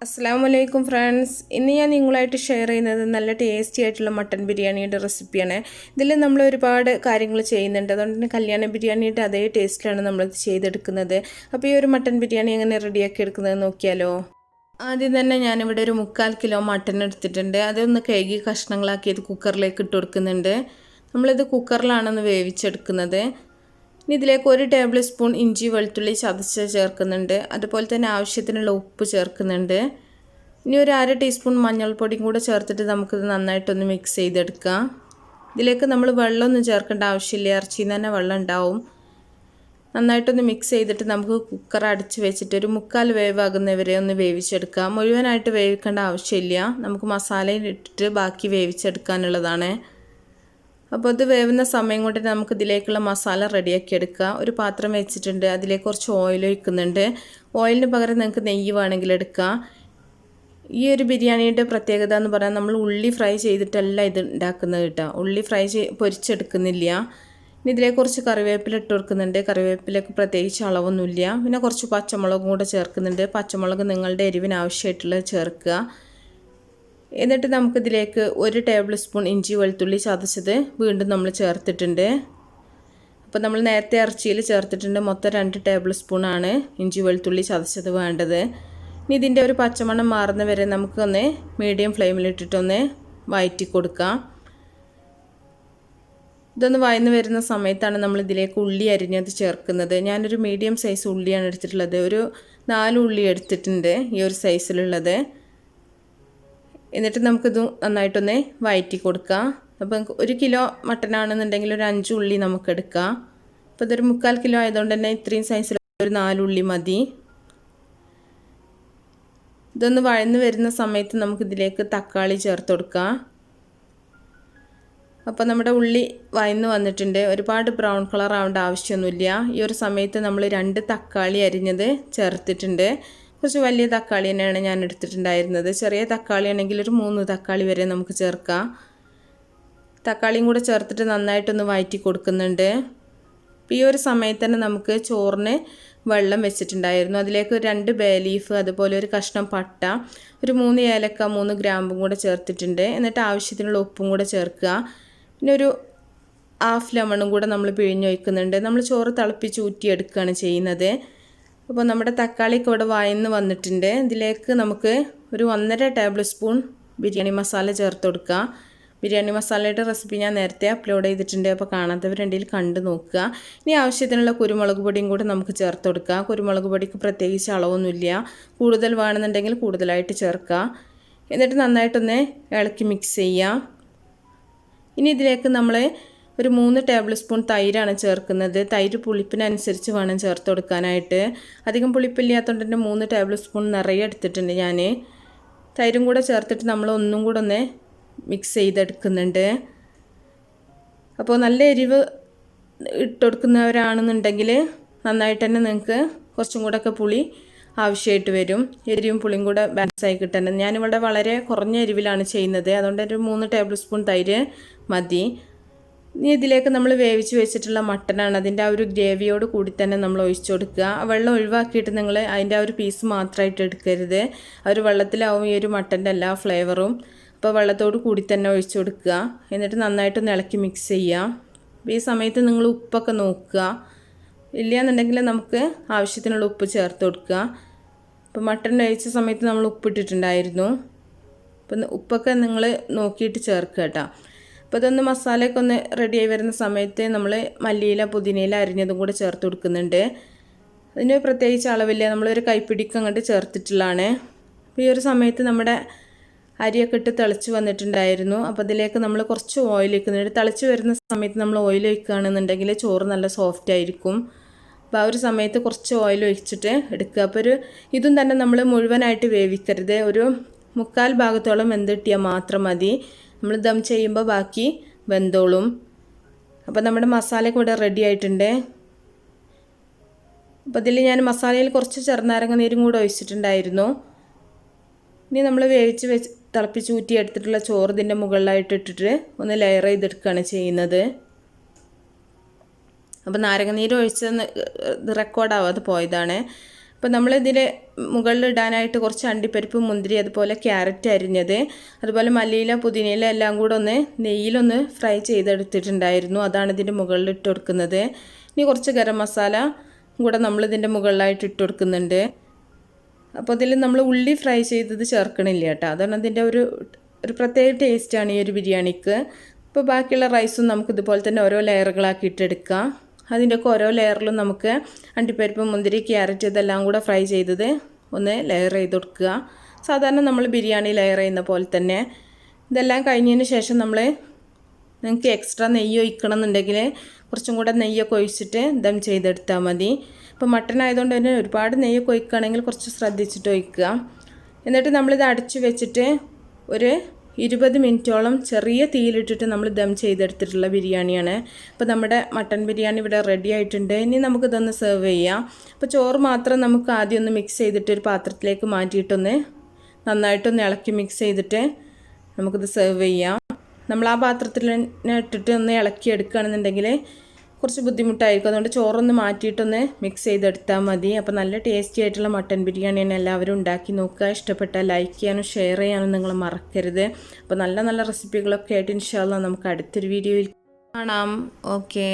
അസ്സലാമു ഫ്രണ്ട്സ്. ഇന്ന് ഞാൻ നിങ്ങളായിട്ട് ഷെയർ ചെയ്യുന്നത് നല്ല ടേസ്റ്റി ആയിട്ടുള്ള മട്ടൻ ബിരിയാണിയുടെ റെസിപ്പിയാണ്. ഇതിൽ നമ്മൾ ഒരുപാട് കാര്യങ്ങൾ ചെയ്യുന്നുണ്ട്. അതുകൊണ്ട് തന്നെ കല്യാണ ബിരിയാണിയുടെ അതേ ടേസ്റ്റിലാണ് നമ്മളിത് ചെയ്തെടുക്കുന്നത്. അപ്പോൾ ഈ ഒരു മട്ടൻ ബിരിയാണി എങ്ങനെ റെഡിയാക്കി എടുക്കുന്നത് നോക്കിയാലോ. ആദ്യം തന്നെ ഞാനിവിടെ ഒരു 3/4 കിലോ മട്ടൻ എടുത്തിട്ടുണ്ട്. അതൊന്ന് കഴുകി കഷ്ണങ്ങളാക്കി ഇത് കുക്കറിലേക്ക് ഇട്ട് കൊടുക്കുന്നുണ്ട്. നമ്മളിത് കുക്കറിലാണെന്ന് വേവിച്ചെടുക്കുന്നത്. ഇനി ഇതിലേക്ക് 1 ടേബിൾ സ്പൂൺ ഇഞ്ചി വെളുത്തുള്ളി ചതച്ച് ചേർക്കുന്നുണ്ട്. അതുപോലെ തന്നെ ആവശ്യത്തിനുള്ള ഉപ്പ് ചേർക്കുന്നുണ്ട്. ഇനി ഒരു 1/2 ടീസ്പൂൺ മഞ്ഞൾപ്പൊടിയും കൂടെ ചേർത്തിട്ട് നമുക്കിത് നന്നായിട്ടൊന്ന് മിക്സ് ചെയ്തെടുക്കാം. ഇതിലേക്ക് നമ്മൾ വെള്ളമൊന്നും ചേർക്കേണ്ട ആവശ്യമില്ല, ഇറച്ചിയിൽ നിന്ന് തന്നെ വെള്ളം ഉണ്ടാവും. നന്നായിട്ടൊന്ന് മിക്സ് ചെയ്തിട്ട് നമുക്ക് കുക്കർ അടച്ച് വെച്ചിട്ട് ഒരു 3/4 വേവാകുന്നവരെ ഒന്ന് വേവിച്ചെടുക്കാം. മുഴുവനായിട്ട് വേവിക്കേണ്ട ആവശ്യമില്ല, നമുക്ക് മസാലയിൽ ഇട്ടിട്ട് ബാക്കി വേവിച്ചെടുക്കാനുള്ളതാണ്. അപ്പോൾ ഇത് വേവുന്ന സമയം കൊണ്ട് നമുക്ക് ഇതിലേക്കുള്ള മസാല റെഡിയാക്കി എടുക്കുക. ഒരു പാത്രം വെച്ചിട്ടുണ്ട്, അതിലേക്ക് കുറച്ച് ഓയിൽ ഒഴിക്കുന്നുണ്ട്. ഓയിലിന് പകരം നിങ്ങൾക്ക് നെയ്യ് വേണമെങ്കിൽ എടുക്കാം. ഈ ഒരു ബിരിയാണിയുടെ പ്രത്യേകത എന്ന് പറഞ്ഞാൽ നമ്മൾ ഉള്ളി ഫ്രൈ ചെയ്തിട്ടല്ല ഇത് ഉണ്ടാക്കുന്നത് കേട്ടോ. ഉള്ളി പൊരിച്ചെടുക്കുന്നില്ല. ഇനി ഇതിലേക്ക് കുറച്ച് കറിവേപ്പില ഇട്ട് കൊടുക്കുന്നുണ്ട്. കറിവേപ്പിലക്ക് പ്രത്യേകിച്ച് അളവൊന്നുമില്ല. പിന്നെ കുറച്ച് പച്ചമുളകും കൂടെ ചേർക്കുന്നുണ്ട്. പച്ചമുളക് നിങ്ങളുടെ എരിവിന് ആവശ്യമായിട്ടുള്ളത് ചേർക്കുക. എന്നിട്ട് നമുക്കിതിലേക്ക് 1 ടേബിൾ സ്പൂൺ ഇഞ്ചി വെളുത്തുള്ളി ചതച്ചത് വീണ്ടും നമ്മൾ ചേർത്തിട്ടുണ്ട്. അപ്പോൾ നമ്മൾ നേരത്തെ ഇറച്ചിയിൽ ചേർത്തിട്ടുണ്ട്. മൊത്തം 2 ടേബിൾ സ്പൂണാണ് ഇഞ്ചി വെളുത്തുള്ളി ചതച്ചത് വേണ്ടത്. ഇനി ഇതിൻ്റെ ഒരു പച്ചമണം മാറുന്ന വരെ നമുക്കൊന്ന് മീഡിയം ഫ്ലെയിമിലിട്ടിട്ടൊന്ന് വഴറ്റി കൊടുക്കാം. ഇതൊന്ന് വഴന്ന് വരുന്ന സമയത്താണ് നമ്മൾ ഇതിലേക്ക് ഉള്ളി അരിഞ്ഞത് ചേർക്കുന്നത്. ഞാനൊരു മീഡിയം സൈസ് ഉള്ളിയാണ് എടുത്തിട്ടുള്ളത്. ഒരു 4 ഉള്ളി എടുത്തിട്ടുണ്ട്, ഈ ഒരു സൈസിലുള്ളത്. എന്നിട്ട് നമുക്കിത് നന്നായിട്ടൊന്ന് വഴറ്റി കൊടുക്കാം. അപ്പം 1 കിലോ മട്ടനാണെന്നുണ്ടെങ്കിൽ ഒരു 5 ഉള്ളി നമുക്കെടുക്കാം. അപ്പോൾ ഇതൊരു 3/4 കിലോ ആയതുകൊണ്ട് തന്നെ ഇത്രയും സൈസിൽ ഒരു 4 ഉള്ളി മതി. ഇതൊന്ന് വഴന്ന് വരുന്ന സമയത്ത് നമുക്കിതിലേക്ക് തക്കാളി ചേർത്ത് കൊടുക്കാം. അപ്പോൾ നമ്മുടെ ഉള്ളി വഴന്ന് വന്നിട്ടുണ്ട്. ഒരുപാട് ബ്രൗൺ കളർ ആവേണ്ട ആവശ്യമൊന്നുമില്ല. ഈ ഒരു സമയത്ത് നമ്മൾ 2 തക്കാളി അരിഞ്ഞത് ചേർത്തിട്ടുണ്ട്. കുറച്ച് വലിയ തക്കാളി തന്നെയാണ് ഞാൻ എടുത്തിട്ടുണ്ടായിരുന്നത്. ചെറിയ തക്കാളി ആണെങ്കിൽ ഒരു 3 തക്കാളി വരെ നമുക്ക് ചേർക്കാം. തക്കാളിയും കൂടെ ചേർത്തിട്ട് നന്നായിട്ടൊന്ന് വഴറ്റി കൊടുക്കുന്നുണ്ട്. ഈ ഒരു സമയത്ത് തന്നെ നമുക്ക് ചോറിന് വെള്ളം വെച്ചിട്ടുണ്ടായിരുന്നു. അതിലേക്ക് 2 ബേ ലീഫ്, അതുപോലെ ഒരു കഷ്ണം പട്ട, ഒരു 3 ഏലക്ക, 3 ഗ്രാമ്പും കൂടെ ചേർത്തിട്ടുണ്ട്. എന്നിട്ട് ആവശ്യത്തിനുള്ള ഉപ്പും കൂടെ ചേർക്കുക. പിന്നെ ഒരു 1/2 ലെമണും കൂടെ നമ്മൾ പിഴിഞ്ഞൊഴിക്കുന്നുണ്ട്. നമ്മൾ ചോറ് തിളപ്പിച്ച് ഊറ്റിയെടുക്കുകയാണ് ചെയ്യുന്നത്. അപ്പോൾ നമ്മുടെ തക്കാളിയൊക്കെ ഇവിടെ വഴന്ന് വന്നിട്ടുണ്ട്. ഇതിലേക്ക് നമുക്ക് ഒരു 1.5 ടേബിൾ സ്പൂൺ ബിരിയാണി മസാല ചേർത്ത് കൊടുക്കുക. ബിരിയാണി മസാലയുടെ റെസിപ്പി ഞാൻ നേരത്തെ അപ്ലോഡ് ചെയ്തിട്ടുണ്ട്, അപ്പോൾ കാണാത്തവരുണ്ടെങ്കിൽ കണ്ടു നോക്കുക. ഇനി ആവശ്യത്തിനുള്ള കുരുമുളക് പൊടിയും കൂടെ നമുക്ക് ചേർത്ത് കൊടുക്കുക. കുരുമുളക് പൊടിക്ക് പ്രത്യേകിച്ച് അളവൊന്നുമില്ല, കൂടുതൽ വേണമെന്നുണ്ടെങ്കിൽ കൂടുതലായിട്ട് ചേർക്കുക. എന്നിട്ട് നന്നായിട്ടൊന്ന് ഇളക്കി മിക്സ് ചെയ്യാം. ഇനി ഇതിലേക്ക് നമ്മൾ ഒരു 3 ടേബിൾ സ്പൂൺ തൈരാണ് ചേർക്കുന്നത്. തൈര് പുളിപ്പിനനുസരിച്ച് വേണം ചേർത്ത് കൊടുക്കാനായിട്ട്. അധികം പുളിപ്പില്ലാത്തതുകൊണ്ട് തന്നെ 3 ടേബിൾ സ്പൂൺ നിറയെ എടുത്തിട്ടുണ്ട് ഞാൻ. തൈരും കൂടെ ചേർത്തിട്ട് നമ്മൾ ഒന്നും കൂടെ ഒന്ന് മിക്സ് ചെയ്തെടുക്കുന്നുണ്ട്. അപ്പോൾ നല്ല എരിവ് ഇട്ടുകൊടുക്കുന്നവരാണെന്നുണ്ടെങ്കിൽ നന്നായിട്ട് തന്നെ നിങ്ങൾക്ക് കുറച്ചും കൂടെയൊക്കെ പുളി ആവശ്യമായിട്ട് വരും. എരിവും പുളിയും കൂടെ ബാലൻസായി കിട്ടണം. ഞാനിവിടെ വളരെ കുറഞ്ഞ എരിവിലാണ് ചെയ്യുന്നത്, അതുകൊണ്ട് ഒരു 3 ടേബിൾ സ്പൂൺ തൈര് മതി. ഇനി ഇതിലേക്ക് നമ്മൾ വേവിച്ച് വെച്ചിട്ടുള്ള മട്ടനാണ്, അതിൻ്റെ ആ ഒരു ഗ്രേവിയോട് കൂടി തന്നെ നമ്മൾ ഒഴിച്ചു കൊടുക്കുക. വെള്ളം ഒഴിവാക്കിയിട്ട് നിങ്ങൾ അതിൻ്റെ ആ ഒരു പീസ് മാത്രമായിട്ട് എടുക്കരുത്. ആ ഒരു വെള്ളത്തിലാവും ഈ ഒരു മട്ടൻ്റെ എല്ലാ ഫ്ലേവറും. അപ്പോൾ വെള്ളത്തോട് കൂടി തന്നെ ഒഴിച്ചു കൊടുക്കുക. എന്നിട്ട് നന്നായിട്ടൊന്ന് ഇളക്കി മിക്സ് ചെയ്യുക. ഈ സമയത്ത് നിങ്ങൾ ഉപ്പൊക്കെ നോക്കുക. ഇല്ലയെന്നുണ്ടെങ്കിൽ നമുക്ക് ആവശ്യത്തിനുള്ള ഉപ്പ് ചേർത്ത് കൊടുക്കുക. അപ്പോൾ മട്ടൻ കഴിച്ച സമയത്ത് നമ്മൾ ഉപ്പിട്ടിട്ടുണ്ടായിരുന്നു. അപ്പം ഉപ്പൊക്കെ നിങ്ങൾ നോക്കിയിട്ട് ചേർക്കുക കേട്ടോ. അപ്പോൾ ഇതൊന്ന് മസാലയൊക്കെ ഒന്ന് റെഡിയായി വരുന്ന സമയത്ത് നമ്മൾ മല്ലിയില പുതിനയില അരിഞ്ഞതും കൂടെ ചേർത്ത് കൊടുക്കുന്നുണ്ട്. അതിന് പ്രത്യേകിച്ച് അളവില്ല, നമ്മളൊരു കൈപ്പിടിക്ക് അങ്ങോട്ട് ചേർത്തിട്ടുള്ളതാണ്. അപ്പോൾ ഈ ഒരു സമയത്ത് നമ്മുടെ അരിയൊക്കെ ഇട്ട് തിളച്ച് വന്നിട്ടുണ്ടായിരുന്നു. അപ്പോൾ അതിലേക്ക് നമ്മൾ കുറച്ച് ഓയിൽ ഒഴിക്കുന്നുണ്ട്. തിളച്ച് വരുന്ന സമയത്ത് നമ്മൾ ഓയിൽ ഒഴിക്കുകയാണെന്നുണ്ടെങ്കിൽ ചോറ് നല്ല സോഫ്റ്റ് ആയിരിക്കും. അപ്പോൾ ആ ഒരു സമയത്ത് കുറച്ച് ഓയിൽ ഒഴിച്ചിട്ട് എടുക്കുക. അപ്പോൾ ഇതും തന്നെ നമ്മൾ മുഴുവനായിട്ട് വേവിക്കരുത്, ഒരു 3/4 ഭാഗത്തോളം വെന്തിട്ടിയാൽ മാത്രം മതി. നമ്മൾ ദം ചെയ്യുമ്പോൾ ബാക്കി വെന്തോളും. അപ്പോൾ നമ്മുടെ മസാലയൊക്കെ ഇവിടെ റെഡി ആയിട്ടുണ്ട്. അപ്പോൾ ഇതിൽ ഞാൻ മസാലയിൽ കുറച്ച് ചെറുനാരങ്ങ നീരും കൂടെ ഒഴിച്ചിട്ടുണ്ടായിരുന്നു. ഇനി നമ്മൾ തിളപ്പിച്ച് ഊറ്റി എടുത്തിട്ടുള്ള ചോറ് ഇതിൻ്റെ മുകളിലായിട്ട് ഇട്ടിട്ട് ഒന്ന് ലെയർ ചെയ്തെടുക്കുകയാണ് ചെയ്യുന്നത്. അപ്പോൾ നാരങ്ങ നീര് ഒഴിച്ച് റെക്കോർഡാവാതെ പോയതാണ്. അപ്പോൾ നമ്മളിതിൽ മുകളിലിടാനായിട്ട് കുറച്ച് അണ്ടിപ്പരിപ്പ്, മുന്തിരി, അതുപോലെ ക്യാരറ്റ് അരിഞ്ഞത്, അതുപോലെ മല്ലിയില, പുതിനയില എല്ലാം കൂടെ ഒന്ന് നെയ്യിലൊന്ന് ഫ്രൈ ചെയ്തെടുത്തിട്ടുണ്ടായിരുന്നു. അതാണ് ഇതിൻ്റെ മുകളിൽ ഇട്ട് കൊടുക്കുന്നത്. ഇനി കുറച്ച് ഗരം മസാല കൂടെ നമ്മളിതിൻ്റെ മുകളിലായിട്ട് ഇട്ട് കൊടുക്കുന്നുണ്ട്. അപ്പോൾ ഇതിൽ നമ്മൾ ഉള്ളി ഫ്രൈ ചെയ്തത് ചേർക്കണില്ല കേട്ടോ. അതാണ് അതിൻ്റെ ഒരു പ്രത്യേക ടേസ്റ്റാണ് ഈ ഒരു ബിരിയാണിക്ക്. ഇപ്പോൾ ബാക്കിയുള്ള റൈസും നമുക്ക് ഇതുപോലെ തന്നെ ഓരോ ലെയറുകളാക്കി ഇട്ടെടുക്കാം. അതിൻ്റെയൊക്കെ ഓരോ ലെയറിലും നമുക്ക് അണ്ടിപ്പരിപ്പ്, മുന്തിരി, ക്യാരറ്റ് ഇതെല്ലാം കൂടെ ഫ്രൈ ചെയ്തത് ഒന്ന് ലെയർ ചെയ്ത് കൊടുക്കുക. സാധാരണ നമ്മൾ ബിരിയാണി ലെയർ ചെയ്യുന്ന പോലെ തന്നെ. ഇതെല്ലാം കഴിഞ്ഞതിന് ശേഷം നിങ്ങൾക്ക് എക്സ്ട്രാ നെയ്യ് ഒഴിക്കണം എന്നുണ്ടെങ്കിൽ കുറച്ചും കൂടെ നെയ്യൊക്കെ ഒഴിച്ചിട്ട് ദം ചെയ്തെടുത്താൽ മതി. ഇപ്പോൾ മട്ടൺ ആയതുകൊണ്ട് തന്നെ ഒരുപാട് നെയ്യൊക്കെ ഒഴിക്കുകയാണെങ്കിൽ കുറച്ച് ശ്രദ്ധിച്ചിട്ട് ഒഴിക്കുക. എന്നിട്ട് നമ്മളിത് അടച്ചു വെച്ചിട്ട് ഒരു 20 മിനിറ്റോളം ചെറിയ തീയിലിട്ടിട്ട് നമ്മൾ ദം ചെയ്തെടുത്തിട്ടുള്ള ബിരിയാണിയാണ്. അപ്പോൾ നമ്മുടെ മട്ടൺ ബിരിയാണി ഇവിടെ റെഡി ആയിട്ടുണ്ട്. ഇനി നമുക്കിതൊന്ന് സെർവ് ചെയ്യാം. അപ്പോൾ ചോറ് മാത്രം നമുക്ക് ആദ്യം ഒന്ന് മിക്സ് ചെയ്തിട്ട് ഒരു പാത്രത്തിലേക്ക് മാറ്റിയിട്ടൊന്ന് നന്നായിട്ടൊന്ന് ഇളക്കി മിക്സ് ചെയ്തിട്ട് നമുക്കിത് സെർവ് ചെയ്യാം. നമ്മൾ ആ പാത്രത്തിൽ ഇട്ടിട്ട് ഒന്ന് ഇളക്കി എടുക്കുകയാണെന്നുണ്ടെങ്കിൽ കുറച്ച് ബുദ്ധിമുട്ടായിരിക്കും. അതുകൊണ്ട് ചോറൊന്ന് മാറ്റിയിട്ടൊന്ന് മിക്സ് ചെയ്തെടുത്താൽ മതി. അപ്പോൾ നല്ല ടേസ്റ്റി ആയിട്ടുള്ള മട്ടൻ ബിരിയാണിയാണ്. എല്ലാവരും ഉണ്ടാക്കി നോക്കുക. ഇഷ്ടപ്പെട്ടാൽ ലൈക്ക് ചെയ്യാനും ഷെയർ ചെയ്യാനും നിങ്ങൾ മറക്കരുത്. അപ്പോൾ നല്ല നല്ല റെസിപ്പികളൊക്കെ ആയിട്ട് ഇൻഷാ അല്ലാഹ് നമുക്ക് അടുത്തൊരു വീഡിയോയിൽ കാണാം. ഓക്കേ.